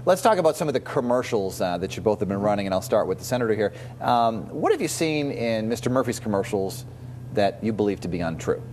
Let's talk about some of the commercials that you both have been running, and I'll start with the senator here. What have you seen in Mr. Murphy's commercials that you believe to be untrue?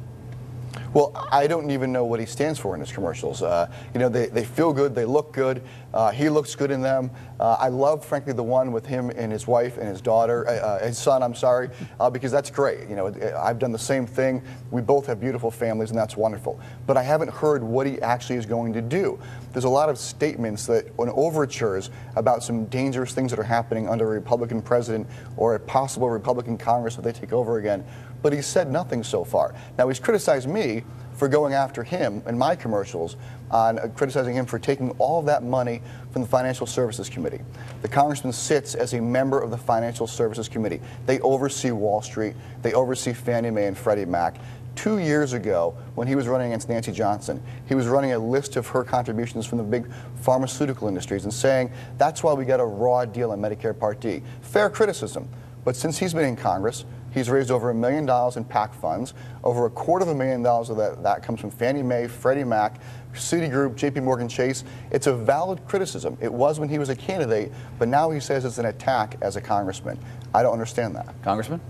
Well, I don't even know what he stands for in his commercials. You know, they feel good, they look good, he looks good in them. I love, frankly, the one with him and his wife and his daughter, his son, I'm sorry, because that's great. You know, I've done the same thing. We both have beautiful families, and that's wonderful. But I haven't heard what he actually is going to do. There's a lot of statements that, on overtures about some dangerous things that are happening under a Republican president or a possible Republican Congress if they take over again. But he's said nothing so far. Now, he's criticized me for going after him in my commercials on criticizing him for taking all of that money from the Financial Services Committee. The congressman sits as a member of the Financial Services Committee. They oversee Wall Street. They oversee Fannie Mae and Freddie Mac. 2 years ago, when he was running against Nancy Johnson, he was running a list of her contributions from the big pharmaceutical industries and saying, that's why we got a raw deal on Medicare Part D. Fair criticism. But since he's been in Congress, he's raised over $1 million in PAC funds. Over $250,000 of that comes from Fannie Mae, Freddie Mac, Citigroup, JP Chase. It's a valid criticism. It was when he was a candidate, but now he says it's an attack as a congressman. I don't understand that. Congressman?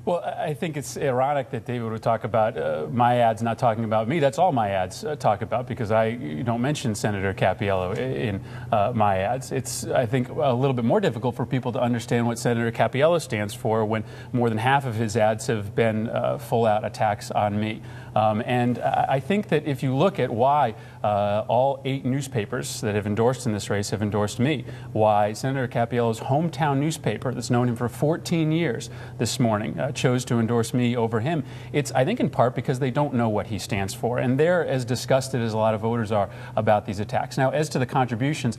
Well, I think it's ironic that David would talk about my ads not talking about me. That's all my ads talk about, because I don't mention Senator Cappiello in my ads. It's, I think, a little bit more difficult for people to understand what Senator Cappiello stands for when more than half of his ads have been full-out attacks on me. And I think that if you look at why all 8 newspapers that have endorsed in this race have endorsed me, why Senator Cappiello's hometown newspaper that's known him for 14 years this morning chose to endorse me over him, it's, I think, in part because they don't know what he stands for, and they're as disgusted as a lot of voters are about these attacks. Now, as to the contributions,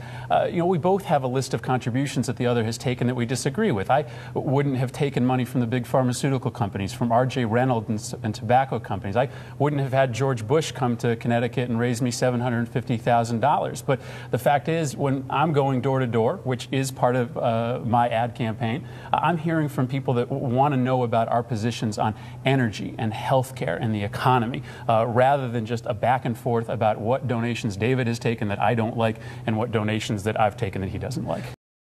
you know, we both have a list of contributions that the other has taken that we disagree with. I wouldn't have taken money from the big pharmaceutical companies, from R.J. Reynolds and tobacco companies. I wouldn't have had George Bush come to Connecticut and raise me $750,000. But the fact is, when I'm going door to door, which is part of my ad campaign, I'm hearing from people that want to know about our positions on energy and healthcare and the economy, rather than just a back and forth about what donations David has taken that I don't like and what donations that I've taken that he doesn't like.